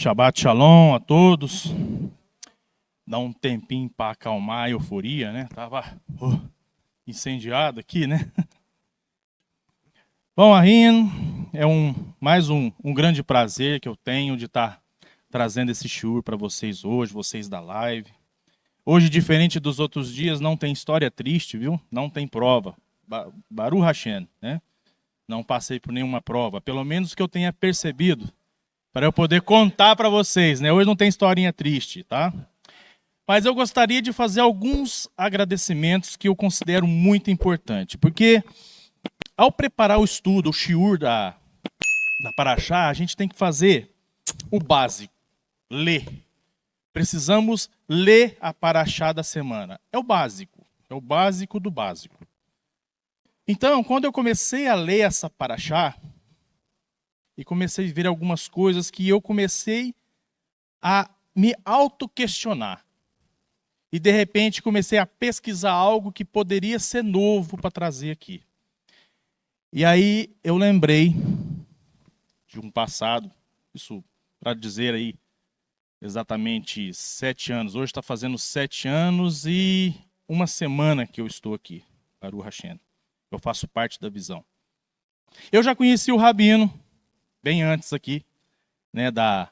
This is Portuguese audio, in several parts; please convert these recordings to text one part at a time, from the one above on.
Shabbat Shalom a todos. Dá um tempinho para acalmar a euforia, né? Tava incendiado aqui, né? Bom, Arrin, é mais um grande prazer que eu tenho de estar trazendo esse shiur para vocês hoje, vocês da live. Hoje, diferente dos outros dias, não tem história triste, viu? Não tem prova. Baruch Hashem, né? Não passei por nenhuma prova, pelo menos que eu tenha percebido, para eu poder contar para vocês, né? Hoje não tem historinha triste, tá? Mas eu gostaria de fazer alguns agradecimentos que eu considero muito importante, porque ao preparar o estudo, o shiur da Parashá, a gente tem que fazer o básico, ler. Precisamos ler a Parashá da semana. É o básico do básico. Então, quando eu comecei a ler essa Parashá, e comecei a ver algumas coisas que eu comecei a me auto-questionar. E, de repente, comecei a pesquisar algo que poderia ser novo para trazer aqui. E aí eu lembrei de um passado, isso para dizer aí exatamente 7 anos. Hoje está fazendo 7 anos e uma semana que eu estou aqui, Baruch Hashem. Eu faço parte da visão. Eu já conheci o Rabino, bem antes aqui, né, da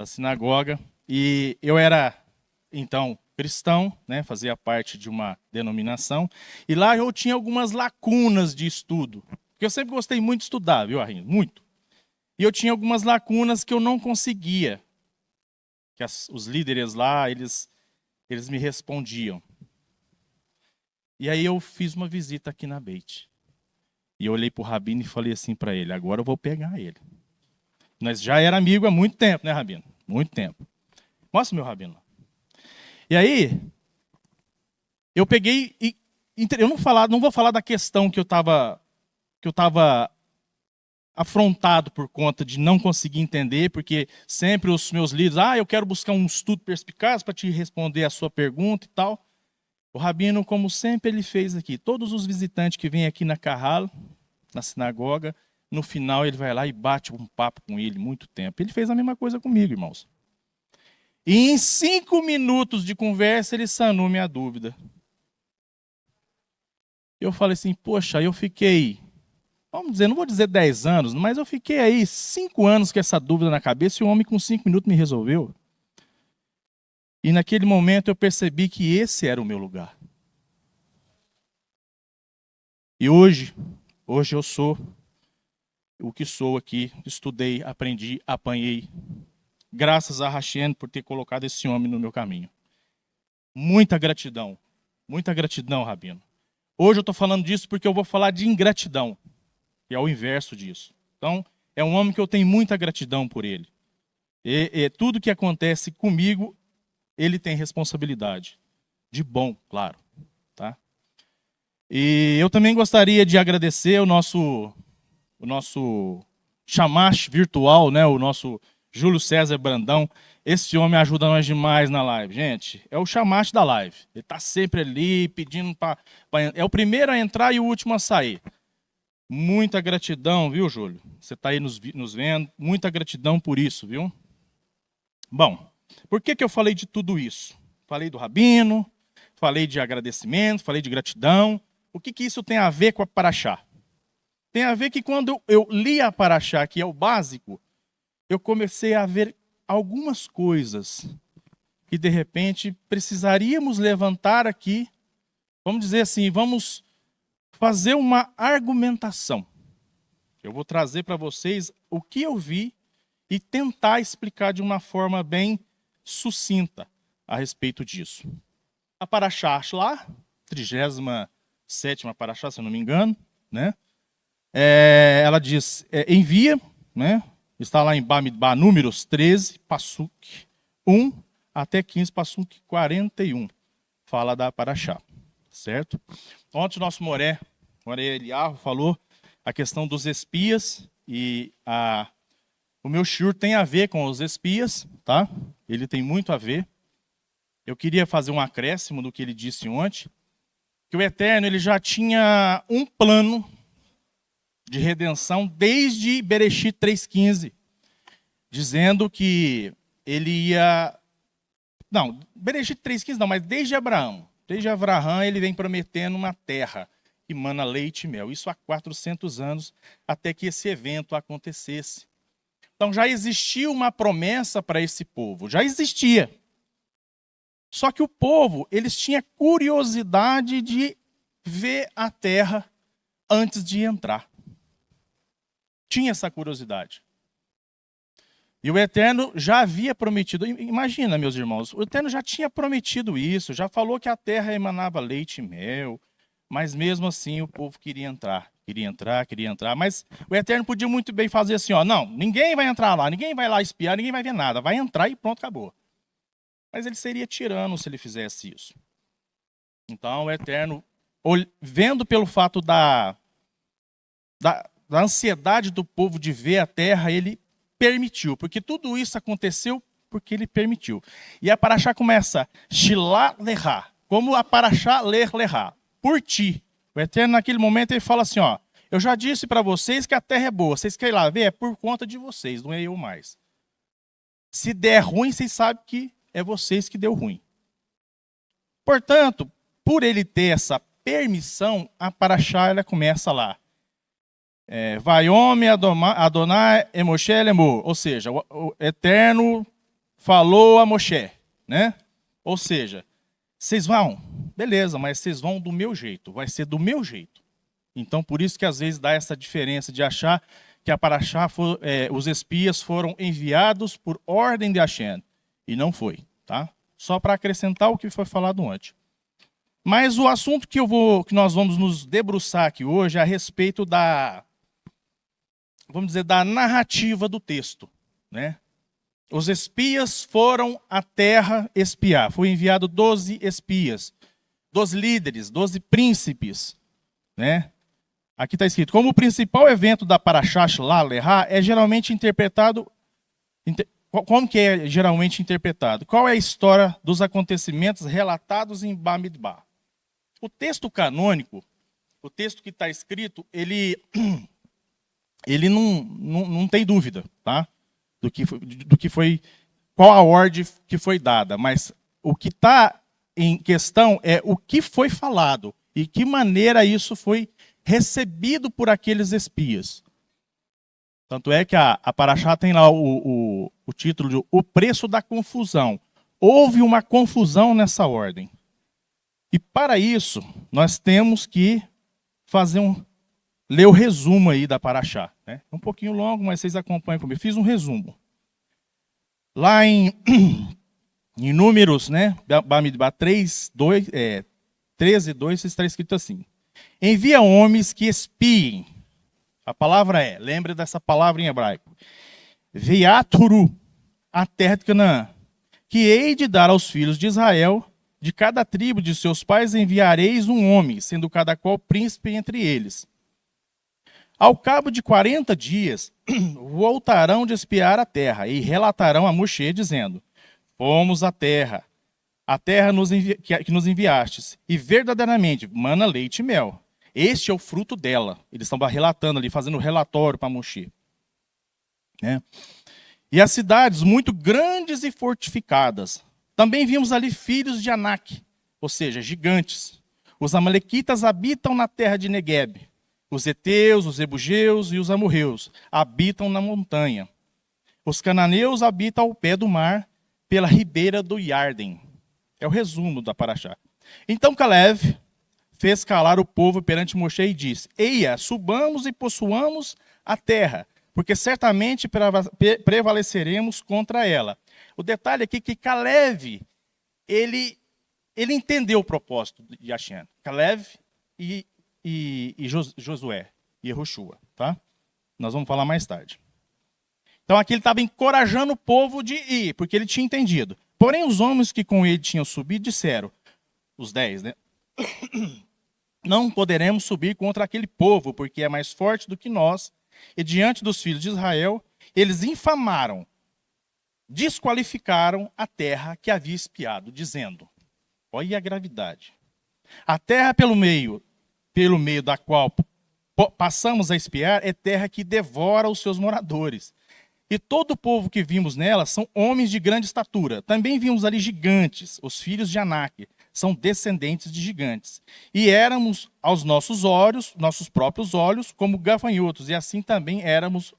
sinagoga, e eu era, então, cristão, né, fazia parte de uma denominação, e lá eu tinha algumas lacunas de estudo, porque eu sempre gostei muito de estudar, viu, Arrin? Muito. E eu tinha algumas lacunas que eu não conseguia, que os líderes lá, eles me respondiam. E aí eu fiz uma visita aqui na Beit. E eu olhei para o Rabino e falei assim para ele, agora eu vou pegar ele. Nós já era amigo há muito tempo, né, Rabino? Muito tempo. Mostra meu Rabino. E aí, eu peguei e eu não vou falar da questão que eu estava afrontado por conta de não conseguir entender, porque sempre os meus líderes, eu quero buscar um estudo perspicaz para te responder a sua pergunta e tal. O Rabino, como sempre ele fez aqui, todos os visitantes que vêm aqui na Kahal, na sinagoga, no final ele vai lá e bate um papo com ele muito tempo. Ele fez a mesma coisa comigo, irmãos. E em 5 minutos de conversa ele sanou minha dúvida. Eu falei assim, poxa, eu fiquei, vamos dizer, não vou dizer 10 anos, mas eu fiquei aí 5 anos com essa dúvida na cabeça e o homem com 5 minutos me resolveu. E naquele momento eu percebi que esse era o meu lugar. E hoje eu sou o que sou aqui. Estudei, aprendi, apanhei. Graças a Hashem por ter colocado esse homem no meu caminho. Muita gratidão, Rabino. Hoje eu estou falando disso porque eu vou falar de ingratidão, que é o inverso disso. Então, é um homem que eu tenho muita gratidão por ele. E tudo que acontece comigo, ele tem responsabilidade. De bom, claro. Tá? E eu também gostaria de agradecer o nosso chamash virtual, né? O nosso Júlio César Brandão. Esse homem ajuda nós demais na live. Gente, é o chamash da live. Ele está sempre ali pedindo para... É o primeiro a entrar e o último a sair. Muita gratidão, viu, Júlio? Você está aí nos vendo. Muita gratidão por isso, viu? Bom, por que eu falei de tudo isso? Falei do Rabino, falei de agradecimento, falei de gratidão. O que isso tem a ver com a Parashá? Tem a ver que quando eu li a Parashá, que é o básico, eu comecei a ver algumas coisas que, de repente, precisaríamos levantar aqui. Vamos dizer assim, vamos fazer uma argumentação. Eu vou trazer para vocês o que eu vi e tentar explicar de uma forma bem sucinta a respeito disso. A Parashá lá, 37ª Parashá, se eu não me engano, né? Ela diz, envia, né? Está lá em Bamidbar, números 13, Passuk 1 até 15, Passuk 41. Fala da Parashá, certo? Ontem o nosso Moré Eliarro falou a questão dos espias e o meu shiur tem a ver com os espias, tá? Ele tem muito a ver. Eu queria fazer um acréscimo do que ele disse ontem, que o Eterno ele já tinha um plano de redenção desde Bereshit 3,15. dizendo que ele ia... Não, Bereshit 3,15 não, mas desde Abraão. Desde Abraão ele vem prometendo uma terra que mana leite e mel. Isso há 400 anos, até que esse evento acontecesse. Então já existia uma promessa para esse povo, já existia. Só que o povo, eles tinham curiosidade de ver a terra antes de entrar. Tinha essa curiosidade. E o Eterno já havia prometido, imagina, meus irmãos, o Eterno já tinha prometido isso, já falou que a terra emanava leite e mel, mas mesmo assim o povo queria entrar, mas o Eterno podia muito bem fazer assim, ó, não, ninguém vai entrar lá, ninguém vai lá espiar, ninguém vai ver nada, vai entrar e pronto, acabou. Mas ele seria tirano se ele fizesse isso. Então o Eterno, vendo pelo fato da ansiedade do povo de ver a terra, ele permitiu, porque tudo isso aconteceu porque ele permitiu. E a paraxá começa, Shilá lerá, como a paraxá lerá, por ti. O Eterno naquele momento ele fala assim, ó, eu já disse para vocês que a terra é boa, vocês querem lá ver, é por conta de vocês, não é eu mais. Se der ruim, vocês sabem que é vocês que deu ruim. Portanto, por ele ter essa permissão, a paraxá ela começa lá. Vaiome Adonai e Moshe lemor, ou seja, o Eterno falou a Moshe, né? Ou seja, vocês vão, beleza, mas vocês vão do meu jeito, vai ser do meu jeito. Então, por isso que às vezes dá essa diferença de achar que a paraxá, os espias foram enviados por ordem de Hashem, e não foi, tá? Só para acrescentar o que foi falado antes. Mas o assunto que nós vamos nos debruçar aqui hoje é a respeito da narrativa do texto, né? Os espias foram à terra espiar. Foi enviado 12 espias, 12 líderes, 12 príncipes, né? Aqui está escrito, como o principal evento da paraxá Shilá lerá é geralmente interpretado... Como que é geralmente interpretado? Qual é a história dos acontecimentos relatados em Bamidbar? O texto canônico, o texto que está escrito, ele não tem dúvida, tá? Do que foi, qual a ordem que foi dada, mas o que está em questão é o que foi falado e que maneira isso foi recebido por aqueles espias. Tanto é que a paraxá tem lá o título de O Preço da Confusão. Houve uma confusão nessa ordem. E para isso, nós temos que ler o resumo aí da paraxá. É um pouquinho longo, mas vocês acompanham comigo. Fiz um resumo. Lá em Números, né, Bamidbar 13:2, está escrito assim. Envia homens que espiem. A palavra lembre dessa palavra em hebraico. Viaturu, a terra de Canaã, que hei de dar aos filhos de Israel, de cada tribo de seus pais enviareis um homem, sendo cada qual príncipe entre eles. Ao cabo de 40 dias, voltarão de espiar a terra, e relatarão a Moshe, dizendo, fomos à terra que nos enviastes, e verdadeiramente mana leite e mel. Este é o fruto dela. Eles estão relatando ali, fazendo relatório para Moshe. Né? E as cidades muito grandes e fortificadas. Também vimos ali filhos de Anak, ou seja, gigantes. Os amalequitas habitam na terra de Negueb. Os heteus, os ebugeus e os amorreus habitam na montanha. Os cananeus habitam ao pé do mar, pela ribeira do Yarden. É o resumo da paraxá. Então Caleb fez calar o povo perante Moshe e disse, eia, subamos e possuamos a terra, porque certamente prevaleceremos contra ela. O detalhe aqui é que Caleb, ele entendeu o propósito de Hashem. Caleb e Josué, e Yehoshua, tá? Nós vamos falar mais tarde. Então aqui ele estava encorajando o povo de ir, porque ele tinha entendido. Porém os homens que com ele tinham subido disseram, os 10, né? Não poderemos subir contra aquele povo, porque é mais forte do que nós. E diante dos filhos de Israel, eles infamaram, desqualificaram a terra que havia espiado, dizendo, olha a gravidade. A terra pelo meio da qual passamos a espiar é terra que devora os seus moradores. E todo o povo que vimos nela são homens de grande estatura. Também vimos ali gigantes, os filhos de Anak, são descendentes de gigantes. E éramos aos nossos olhos, nossos próprios olhos, como gafanhotos, e assim também éramos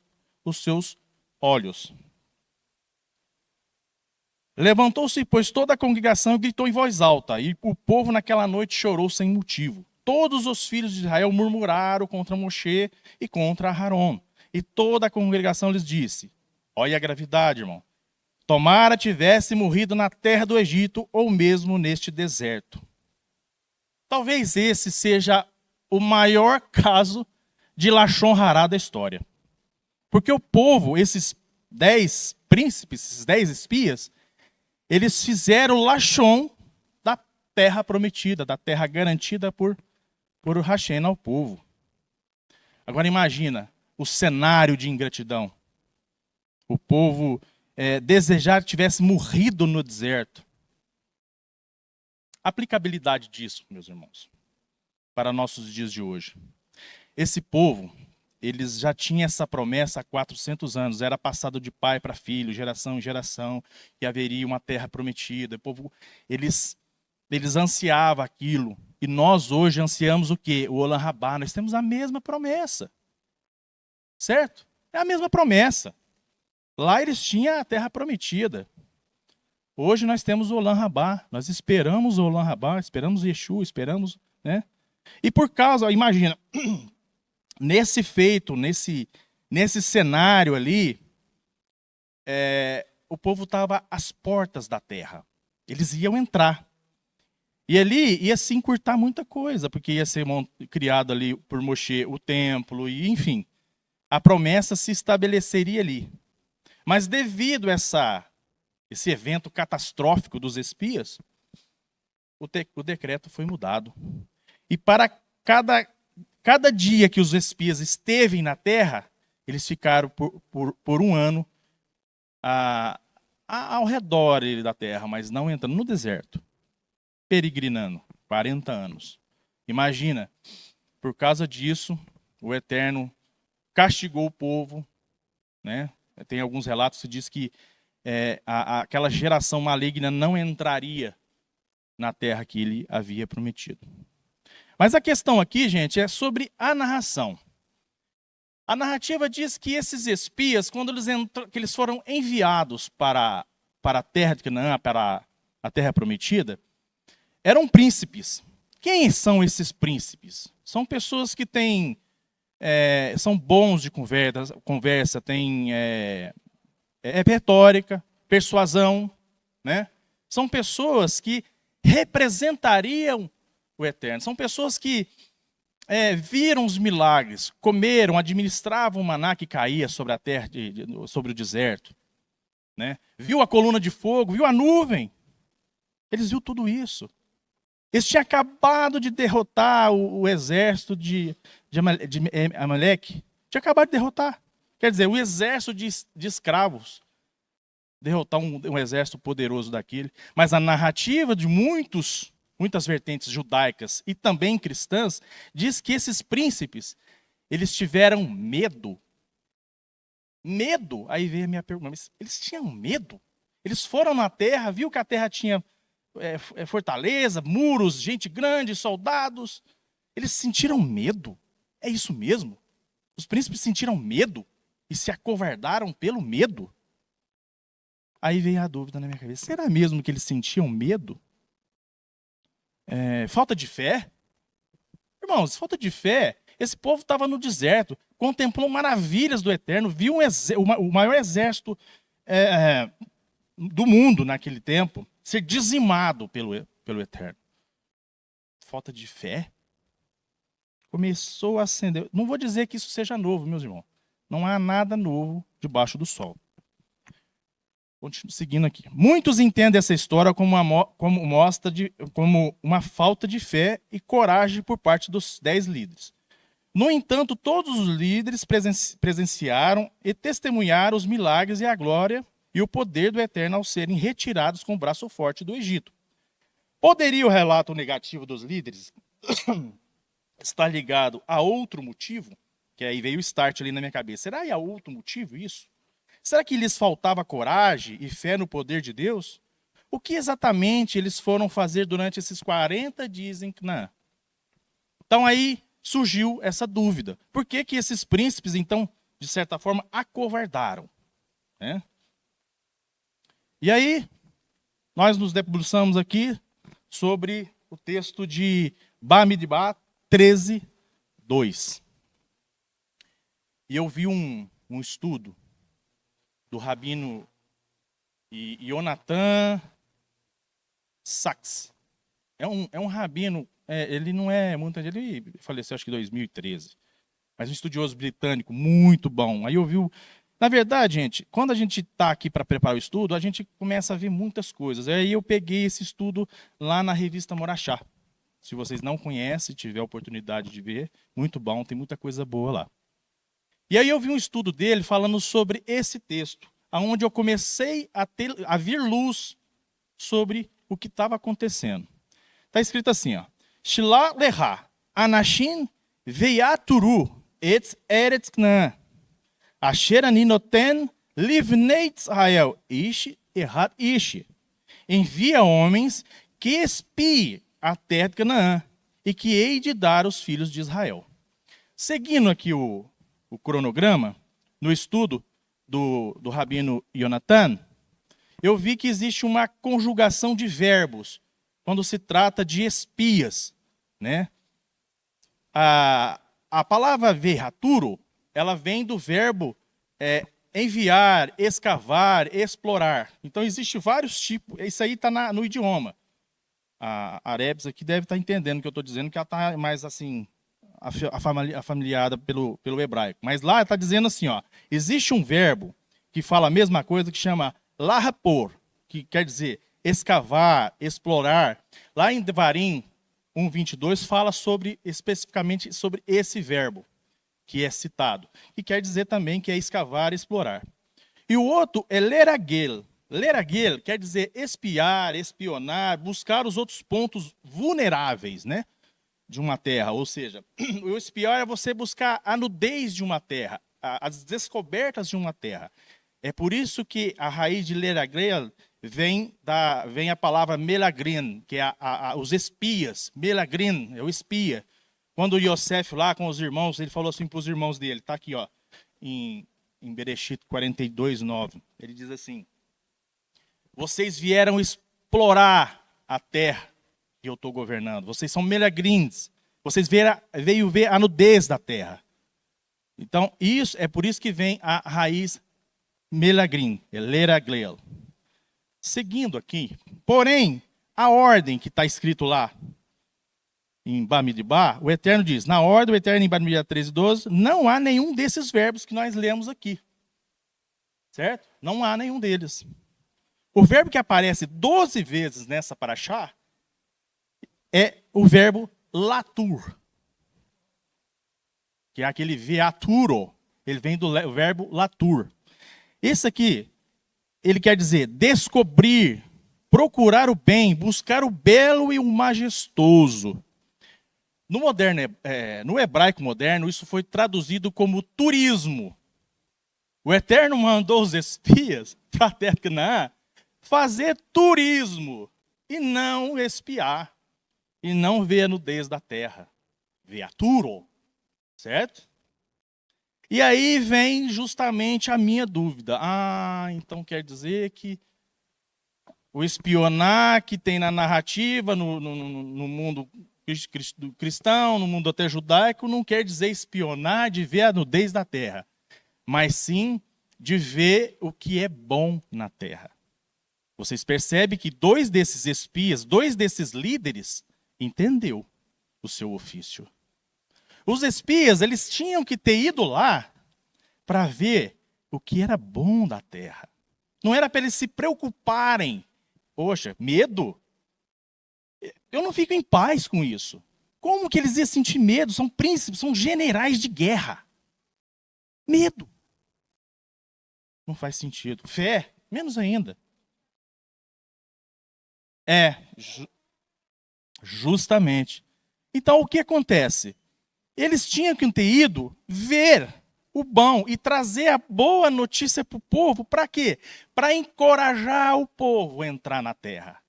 os seus olhos. Levantou-se, pois, toda a congregação e gritou em voz alta, e o povo naquela noite chorou sem motivo. Todos os filhos de Israel murmuraram contra Moshe e contra Aharon. E toda a congregação lhes disse: olha a gravidade, irmão. Tomara tivesse morrido na terra do Egito ou mesmo neste deserto. Talvez esse seja o maior caso de Lashon Hará da história. Porque o povo, esses 10 príncipes, esses 10 espias, eles fizeram Lashon da terra prometida, da terra garantida por Hashem ao povo. Agora imagina o cenário de ingratidão. O povo desejar que tivesse morrido no deserto. Aplicabilidade disso, meus irmãos, para nossos dias de hoje. Esse povo, eles já tinham essa promessa há 400 anos, era passado de pai para filho, geração em geração, que haveria uma terra prometida. O povo, eles ansiavam aquilo. E nós hoje ansiamos o quê? O Olam Rabá. Nós temos a mesma promessa. Certo? É a mesma promessa. Lá eles tinham a terra prometida. Hoje nós temos o Olam Rabá. Nós esperamos o Olam Rabá, esperamos Yeshua, esperamos, né? E por causa, imagina, nesse feito, nesse cenário ali, o povo estava às portas da terra. Eles iam entrar. E ali ia se encurtar muita coisa, porque ia ser criado ali por Moshe o templo, e enfim, a promessa se estabeleceria ali. Mas devido a esse evento catastrófico dos espias, o decreto foi mudado. E para cada dia que os espias estevem na terra, eles ficaram por um ano ao redor da terra, mas não entrando no deserto. Peregrinando, 40 anos. Imagina, por causa disso, o Eterno castigou o povo, né? Tem alguns relatos que diz que aquela geração maligna não entraria na terra que ele havia prometido. Mas a questão aqui, gente, é sobre a narração. A narrativa diz que esses espias, quando que eles foram enviados para a terra de Canaã, para a terra prometida, eram príncipes. Quem são esses príncipes? São pessoas que são bons de conversa, têm retórica, persuasão, né? São pessoas que representariam o Eterno. São pessoas que viram os milagres, comeram, administravam o maná que caía sobre a terra, sobre o deserto, né? Viu a coluna de fogo, viu a nuvem. Eles viram tudo isso. Eles tinham acabado de derrotar o exército de Amaleque. Tinha acabado de derrotar. Quer dizer, o exército de escravos. Derrotar um exército poderoso daquele. Mas a narrativa de muitas vertentes judaicas e também cristãs diz que esses príncipes, eles tiveram medo. Medo? Aí vem a minha pergunta. Mas eles tinham medo? Eles foram na terra, viu que a terra tinha fortaleza, muros, gente grande, soldados. Eles sentiram medo. É isso mesmo? Os príncipes sentiram medo e se acovardaram pelo medo? Aí vem a dúvida na minha cabeça. Será mesmo que eles sentiam medo? Falta de fé? Irmãos, falta de fé. Esse povo estava no deserto, contemplou maravilhas do Eterno, viu o maior exército do mundo naquele tempo ser dizimado pelo Eterno. Falta de fé? Começou a acender. Não vou dizer que isso seja novo, meus irmãos. Não há nada novo debaixo do sol. Continuo seguindo aqui. Muitos entendem essa história como uma falta de fé e coragem por parte dos 10 líderes. No entanto, todos os líderes presenciaram e testemunharam os milagres e a glória e o poder do Eterno ao serem retirados com o braço forte do Egito. Poderia o relato negativo dos líderes estar ligado a outro motivo? Que aí veio o start ali na minha cabeça. Será que há outro motivo isso? Será que lhes faltava coragem e fé no poder de Deus? O que exatamente eles foram fazer durante esses 40 dias em Canaã? Então aí surgiu essa dúvida. Por que que esses príncipes, então, de certa forma, acovardaram? Né? E aí, nós nos debruçamos aqui sobre o texto de Bamidbar 13, 2. E eu vi um estudo do rabino Yonatan Sachs. É um rabino, ele não é muito, ele faleceu acho que em 2013, mas um estudioso britânico muito bom. Aí eu vi, na verdade, gente, quando a gente está aqui para preparar o estudo, a gente começa a ver muitas coisas. Aí eu peguei esse estudo lá na revista Morachá. Se vocês não conhecem, tiver a oportunidade de ver, muito bom, tem muita coisa boa lá. E aí eu vi um estudo dele falando sobre esse texto, onde eu comecei a vir luz sobre o que estava acontecendo. Está escrito assim, ó. Shila leha, anashin veiaturu et eretz Canaã. Asher ani noten livnei Israel ish errat ish. Envia homens que espiem a terra de Canaã e que hei de dar aos filhos de Israel. Seguindo aqui o cronograma, no estudo do rabino Yonatan, eu vi que existe uma conjugação de verbos quando se trata de espias, né? A palavra verraturo, ela vem do verbo enviar, escavar, explorar. Então, existe vários tipos. Isso aí está no idioma. A Arebs aqui deve estar entendendo o que eu estou dizendo, que ela está mais assim, afamiliada pelo hebraico. Mas lá está dizendo assim, ó, existe um verbo que fala a mesma coisa, que chama lahapor, que quer dizer escavar, explorar. Lá em Devarim 1:22 fala especificamente sobre esse verbo que é citado, que quer dizer também que é escavar, explorar. E o outro é leragel. Leragel quer dizer espiar, espionar, buscar os outros pontos vulneráveis, né, de uma terra. Ou seja, o espiar é você buscar a nudez de uma terra, as descobertas de uma terra. É por isso que a raiz de leragel vem a palavra melagrin, que é os espias. Melagrin é o espia. Quando o Yosef lá com os irmãos, ele falou assim para os irmãos dele, está aqui ó, em Bereshit 42:9. Ele diz assim: vocês vieram explorar a terra que eu estou governando. Vocês são melagrins. Vocês veio ver a nudez da terra. Então, isso é por isso que vem a raiz melagrin, leragel. Seguindo aqui, porém, a ordem que está escrito lá em Bamidbar, o Eterno diz, na ordem, o Eterno em Bamidbar 13:12, não há nenhum desses verbos que nós lemos aqui. Certo? Não há nenhum deles. O verbo que aparece 12 vezes nessa paraxá é o verbo latur, que é aquele veaturo. Ele vem do verbo latur. Esse aqui, ele quer dizer descobrir, procurar o bem, buscar o belo e o majestoso. No hebraico moderno, isso foi traduzido como turismo. O Eterno mandou os espias para a terra de Canaã fazer turismo e não espiar, e não ver a nudez da terra. Veaturo, certo? E aí vem justamente a minha dúvida. Então quer dizer que o espionar que tem na narrativa, no mundo cristão, no mundo até judaico, não quer dizer espionar de ver a nudez da terra, mas sim de ver o que é bom na terra. Vocês percebem que 2 desses espias, 2 desses líderes, entendeu o seu ofício. Os espias, eles tinham que ter ido lá para ver o que era bom da terra. Não era para eles se preocuparem. Poxa, medo? Eu não fico em paz com isso. Como que eles iam sentir medo? São príncipes, são generais de guerra. Medo. Não faz sentido. Fé, menos ainda. Justamente. Então, o que acontece? Eles tinham que ter ido ver o bom e trazer a boa notícia para o povo. Para quê? Para encorajar o povo a entrar na terra.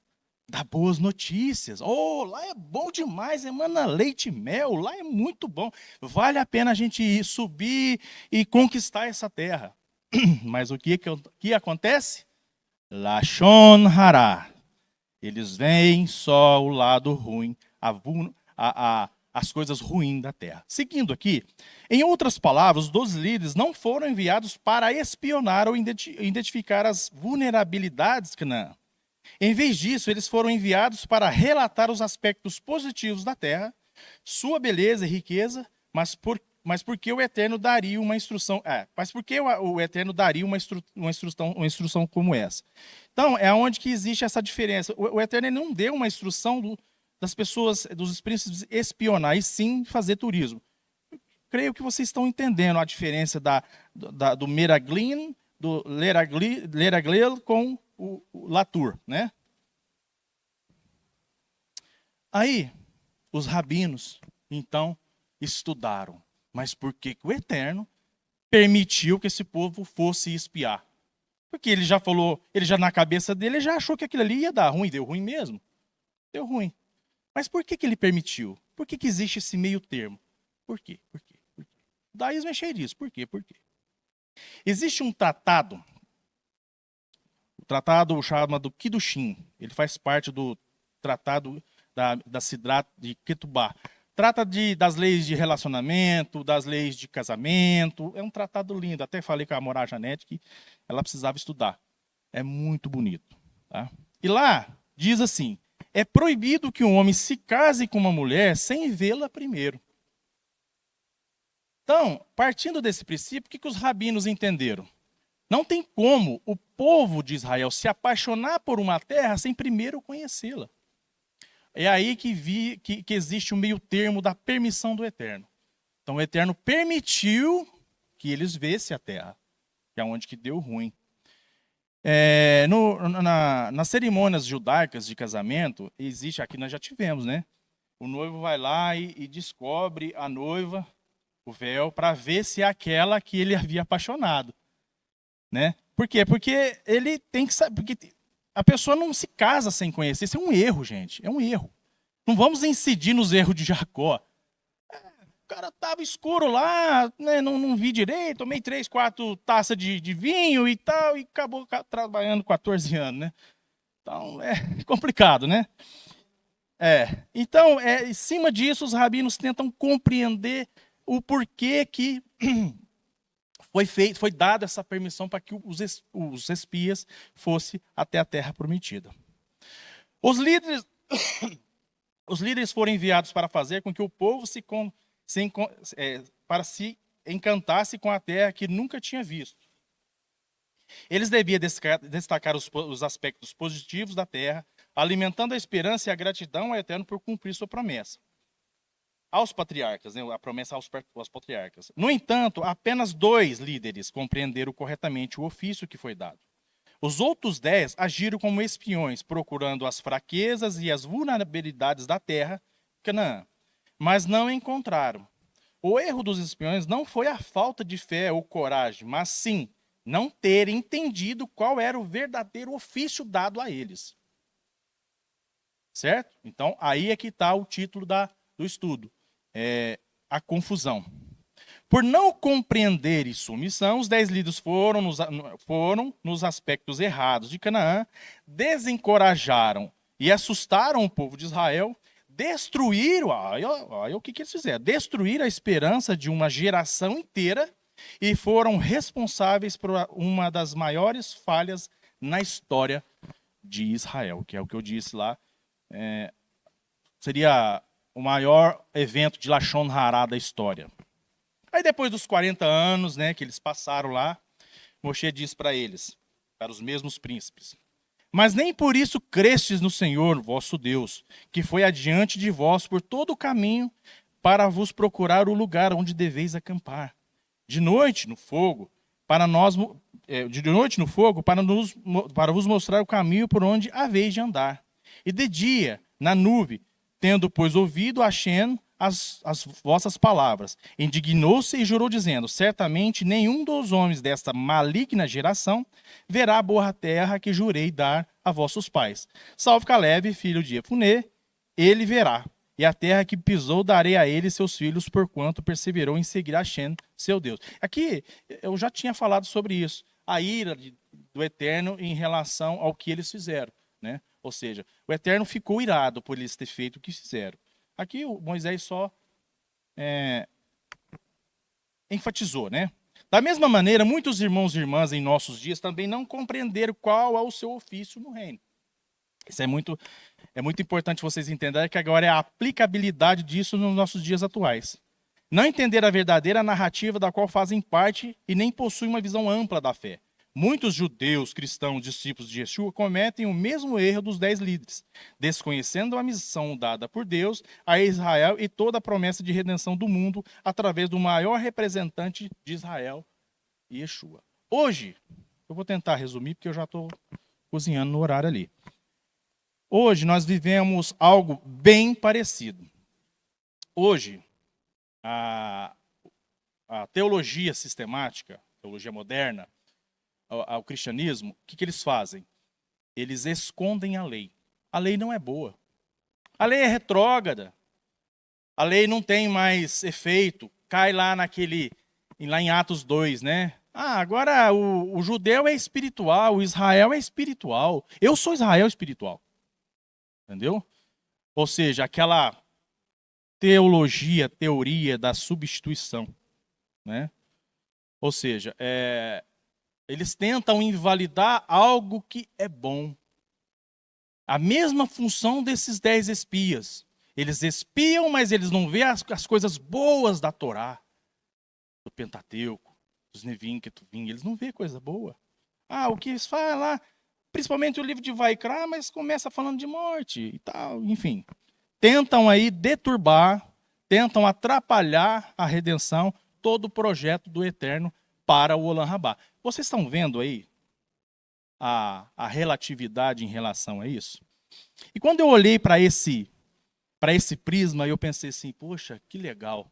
Dar boas notícias. Oh, lá é bom demais, emana leite e mel, lá é muito bom. Vale a pena a gente ir subir e conquistar essa terra. Mas o que acontece? Lashon Hara. Eles veem só o lado ruim, as coisas ruins da terra. Seguindo aqui, em outras palavras, os 12 líderes não foram enviados para espionar ou identificar as vulnerabilidades de Canaã. Em vez disso, eles foram enviados para relatar os aspectos positivos da terra, sua beleza e riqueza, mas porque o Eterno daria uma instrução. Mas porque o Eterno daria uma instrução como essa? Então, é onde que existe essa diferença. O Eterno não deu uma instrução das pessoas, dos príncipes, espionar, e sim fazer turismo. Creio que vocês estão entendendo a diferença do Meraglin, do Leraglel com o Latur, né? Aí, os rabinos, então, estudaram. Mas por que o Eterno permitiu que esse povo fosse espiar? Porque ele já falou, ele já na cabeça dele, ele já achou que aquilo ali ia dar ruim, deu ruim mesmo. Deu ruim. Mas por que ele permitiu? Por que existe esse meio termo? Por quê? Por quê? Por quê? O Daísmo é cheio disso. Por quê? Por quê? Existe um tratado, o tratado chamado Kiddushin. Ele faz parte do tratado da Sidrat de Ketubá. Trata das leis de relacionamento, das leis de casamento. É um tratado lindo. Até falei com a Morá Janete que ela precisava estudar. É muito bonito. Tá? E lá diz assim: é proibido que um homem se case com uma mulher sem vê-la primeiro. Então, partindo desse princípio, o que os rabinos entenderam? Não tem como o povo de Israel se apaixonar por uma terra sem primeiro conhecê-la. É aí que existe o meio termo da permissão do Eterno. Então o Eterno permitiu que eles vissem a terra, que é onde que deu ruim. Nas cerimônias judaicas de casamento, existe, aqui nós já tivemos, né? O noivo vai lá e descobre a noiva, o véu, para ver se é aquela que ele havia apaixonado. Né? Por quê? Porque ele tem que saber. Porque a pessoa não se casa sem conhecer. Isso é um erro, gente. É um erro. Não vamos incidir nos erros de Jacó. O cara estava escuro lá, né? Não vi direito, tomei 3, 4 taças de vinho e tal, e acabou trabalhando 14 anos, né? Então é complicado, né? Então, em cima disso, os rabinos tentam compreender o porquê que foi dada essa permissão para que os espias fossem até a terra prometida. Os líderes foram enviados para fazer com que o povo para se encantasse com a terra que nunca tinha visto. Eles deviam destacar os aspectos positivos da terra, alimentando a esperança e a gratidão ao Eterno por cumprir sua promessa. Aos patriarcas, né, a promessa aos patriarcas. No entanto, apenas 2 líderes compreenderam corretamente o ofício que foi dado. Os outros 10 agiram como espiões, procurando as fraquezas e as vulnerabilidades da terra, Canaã, mas não encontraram. O erro dos espiões não foi a falta de fé ou coragem, mas sim não ter entendido qual era o verdadeiro ofício dado a eles. Certo? Então, aí é que está o título do estudo. A confusão. Por não compreenderem sua missão, os 10 líderes foram nos aspectos errados de Canaã, desencorajaram e assustaram o povo de Israel, destruíram, olha o que eles fizeram, destruíram a esperança de uma geração inteira e foram responsáveis por uma das maiores falhas na história de Israel, que é o que eu disse lá, seria o maior evento de Lashon Hara da história. Aí depois dos 40 anos, né, que eles passaram lá, Moshe diz para eles, para os mesmos príncipes: mas nem por isso crestes no Senhor, vosso Deus, que foi adiante de vós por todo o caminho para vos procurar o lugar onde deveis acampar. De noite no fogo, para vos mostrar o caminho por onde haveis de andar. E de dia, na nuvem, tendo, pois, ouvido a Hashem, as vossas palavras. Indignou-se e jurou, dizendo: certamente nenhum dos homens desta maligna geração verá a boa terra que jurei dar a vossos pais. Salve Caleb, filho de Jefuné, ele verá. E a terra que pisou darei a ele e seus filhos, porquanto perseverou em seguir Hashem, seu Deus. Aqui, eu já tinha falado sobre isso. A ira do Eterno em relação ao que eles fizeram, né? Ou seja, o Eterno ficou irado por eles ter feito o que fizeram. Aqui o Moisés só enfatizou, né? Da mesma maneira, muitos irmãos e irmãs em nossos dias também não compreenderam qual é o seu ofício no reino. Isso é muito importante vocês entenderem, que agora é a aplicabilidade disso nos nossos dias atuais. Não entender a verdadeira narrativa da qual fazem parte e nem possuem uma visão ampla da fé. Muitos judeus, cristãos, discípulos de Yeshua cometem o mesmo erro dos 10 líderes, desconhecendo a missão dada por Deus a Israel e toda a promessa de redenção do mundo através do maior representante de Israel, Yeshua. Hoje, eu vou tentar resumir porque eu já estou cozinhando no horário ali. Hoje nós vivemos algo bem parecido. Hoje, a teologia sistemática, teologia moderna, ao cristianismo, o que eles fazem? Eles escondem a lei. A lei não é boa. A lei é retrógrada. A lei não tem mais efeito. Cai lá em Atos 2, né? Agora o judeu é espiritual, o Israel é espiritual. Eu sou Israel espiritual. Entendeu? Ou seja, aquela teoria da substituição, né? Ou seja, eles tentam invalidar algo que é bom. A mesma função desses 10 espias. Eles espiam, mas eles não veem as coisas boas da Torá, do Pentateuco, dos Nevim, Ketuvim. Eles não veem coisa boa. O que eles falam lá, principalmente o livro de Vaikra, mas começa falando de morte e tal, enfim. Tentam aí deturbar, tentam atrapalhar a redenção, todo o projeto do Eterno para o Olam Rabá. Vocês estão vendo aí a relatividade em relação a isso? E quando eu olhei para esse prisma, eu pensei assim, poxa, que legal.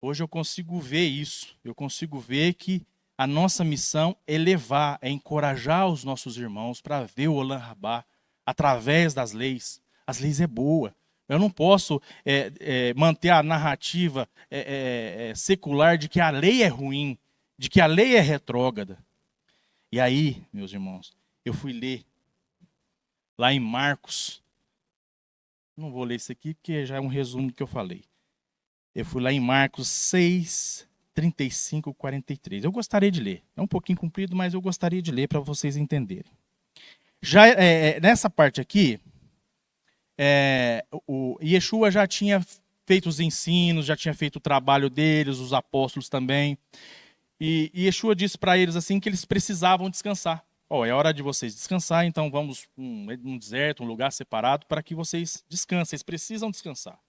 Hoje eu consigo ver isso. Eu consigo ver que a nossa missão é levar, é encorajar os nossos irmãos para ver o Olam Rabá através das leis. As leis é boa. Eu não posso manter a narrativa secular de que a lei é ruim, de que a lei é retrógrada. E aí, meus irmãos, eu fui ler lá em Marcos. Não vou ler isso aqui porque já é um resumo do que eu falei. Eu fui lá em Marcos 6, 35, 43. Eu gostaria de ler. É um pouquinho comprido, mas eu gostaria de ler para vocês entenderem. Já nessa parte aqui, o Yeshua já tinha feito os ensinos, já tinha feito o trabalho deles, os apóstolos também. E Yeshua disse para eles assim que eles precisavam descansar. É hora de vocês descansar, então vamos num deserto, um lugar separado, para que vocês descansem. Eles precisam descansar.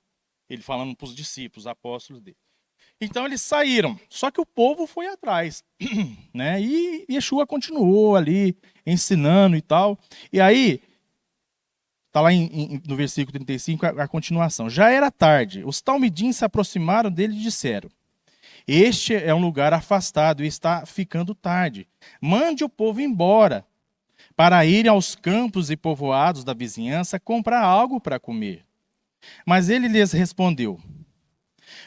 Ele falando para os discípulos, apóstolos dele. Então eles saíram, só que o povo foi atrás, né? E Yeshua continuou ali ensinando e tal. E aí, está lá no versículo 35 a continuação. Já era tarde, os talmidim se aproximaram dele e disseram: este é um lugar afastado e está ficando tarde. Mande o povo embora, para irem aos campos e povoados da vizinhança comprar algo para comer. Mas ele lhes respondeu: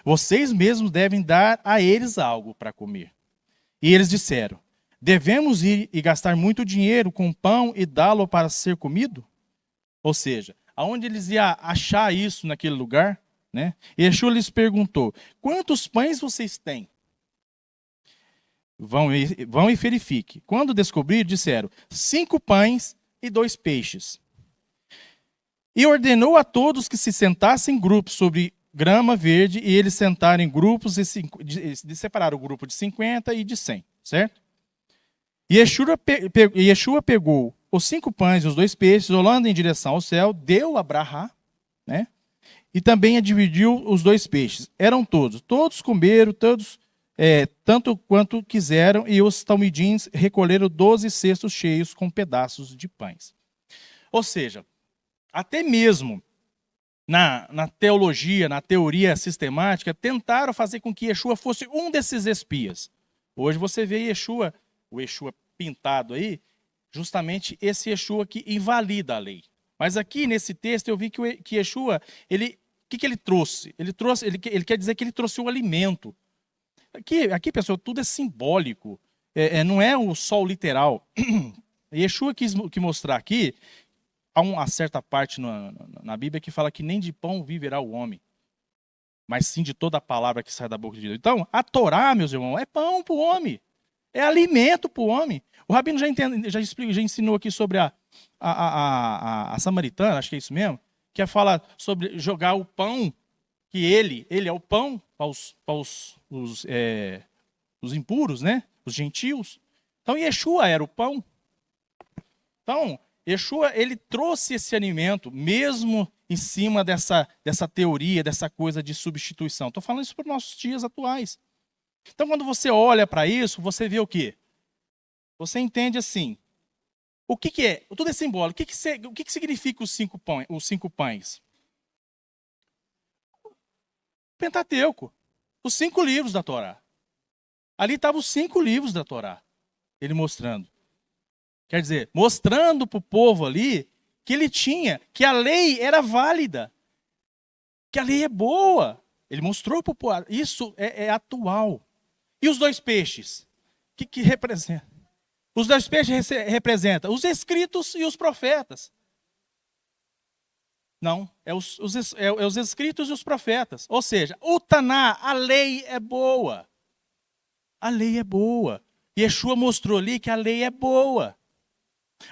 vocês mesmos devem dar a eles algo para comer. E eles disseram: devemos ir e gastar muito dinheiro com pão e dá-lo para ser comido? Ou seja, aonde eles iam achar isso naquele lugar? Né? E Yeshua lhes perguntou: quantos pães vocês têm? Vão e verifique. Quando descobrir, disseram: 5 pães e 2 peixes. E ordenou a todos que se sentassem em grupos sobre grama verde, e eles sentaram em grupos de separar o grupo de 50 e de 100, certo? E Yeshua pegou os 5 pães e os 2 peixes, olhando em direção ao céu, deu a brahá, né? E também dividiu os 2 peixes. Eram todos comeram, tanto quanto quiseram, e os talmidins recolheram 12 cestos cheios com pedaços de pães. Ou seja, até mesmo na teologia, na teoria sistemática, tentaram fazer com que Yeshua fosse um desses espias. Hoje você vê Yeshua, o Yeshua pintado aí, justamente esse Yeshua que invalida a lei. Mas aqui nesse texto eu vi que Yeshua, o que ele trouxe? Ele quer dizer que ele trouxe o alimento. Aqui, pessoal, tudo é simbólico. Não é o sol literal. Yeshua quis mostrar aqui, há uma certa parte na Bíblia que fala que nem de pão viverá o homem, mas sim de toda a palavra que sai da boca de Deus. Então, a Torá, meus irmãos, é pão para o homem. É alimento para o homem. O Rabino já ensinou aqui sobre a samaritana, acho que é isso mesmo, que fala sobre jogar o pão, que ele é o pão para os impuros, né? Os gentios. Então, Yeshua era o pão. Então, Yeshua, ele trouxe esse alimento, mesmo em cima dessa teoria, dessa coisa de substituição. Estou falando isso para os nossos dias atuais. Então, quando você olha para isso, você vê o quê? Você entende assim, o que é? Tudo é simbólico. O que significa os 5 pães? Pentateuco. Os 5 livros da Torá. Ali estavam os 5 livros da Torá. Ele mostrando. Quer dizer, mostrando para o povo ali que a lei era válida. Que a lei é boa. Ele mostrou para o povo. Isso é atual. E os 2 peixes? O que representa? Os 2 peixes representam os escritos e os profetas. Não, os escritos e os profetas. Ou seja, o Taná, a lei é boa. A lei é boa. Yeshua mostrou ali que a lei é boa.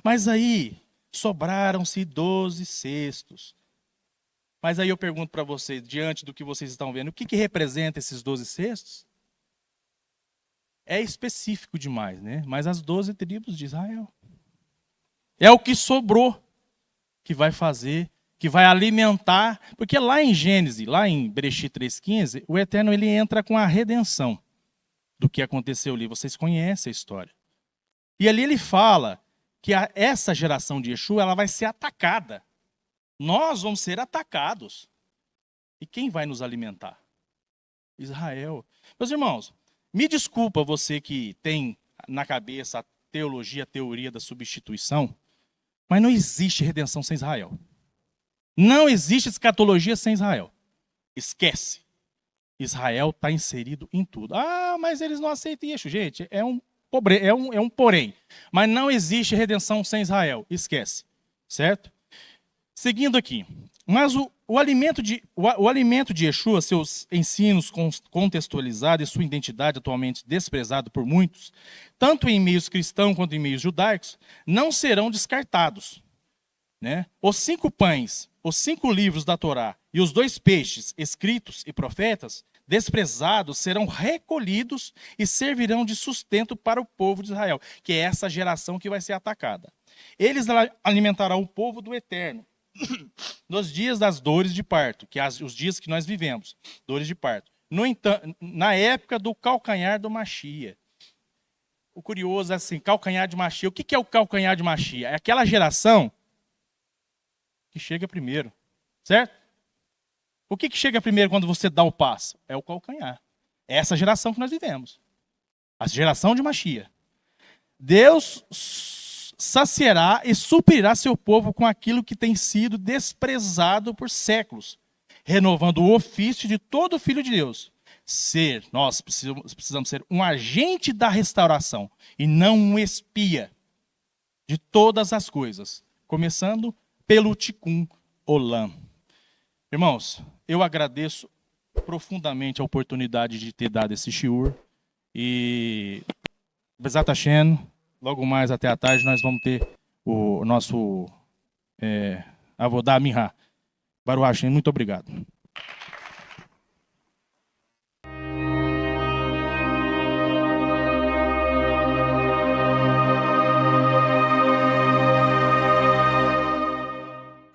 Mas aí, sobraram-se 12 cestos. Mas aí eu pergunto para vocês, diante do que vocês estão vendo, o que representa esses 12 cestos? É específico demais, né? Mas as 12 tribos de Israel. É o que sobrou que vai fazer, que vai alimentar. Porque lá em Gênesis, lá em Bereshit 3,15, o Eterno ele entra com a redenção do que aconteceu ali. Vocês conhecem a história. E ali ele fala que essa geração de Yeshua ela vai ser atacada. Nós vamos ser atacados. E quem vai nos alimentar? Israel. Meus irmãos, me desculpa você que tem na cabeça a teoria da substituição, mas não existe redenção sem Israel. Não existe escatologia sem Israel. Esquece. Israel está inserido em tudo. Ah, mas eles não aceitam isso. Gente, é um porém. Mas não existe redenção sem Israel. Esquece. Certo? Seguindo aqui. Mas o alimento de Yeshua, seus ensinos contextualizados e sua identidade atualmente desprezado por muitos, tanto em meios cristãos quanto em meios judaicos, não serão descartados. Né? Os 5 pães, os 5 livros da Torá e os 2 peixes, escritos e profetas, desprezados, serão recolhidos e servirão de sustento para o povo de Israel, que é essa geração que vai ser atacada. Eles alimentarão o povo do Eterno nos dias das dores de parto, que os dias que nós vivemos, dores de parto. No entanto, na época do calcanhar do Machia. O curioso é assim, calcanhar de Machia. O que é o calcanhar de Machia? É aquela geração que chega primeiro, certo? O que chega primeiro quando você dá o passo? É o calcanhar. É essa geração que nós vivemos. A geração de Machia. Deus saciará e suprirá seu povo com aquilo que tem sido desprezado por séculos, renovando o ofício de todo filho de Deus. Nós precisamos ser um agente da restauração e não um espia de todas as coisas, começando pelo Tikkun Olam. Irmãos, eu agradeço profundamente a oportunidade de ter dado esse shiur e Bezat Hashem, logo mais até à tarde nós vamos ter o nosso Avodah Minha. Baruch Hashem, muito obrigado.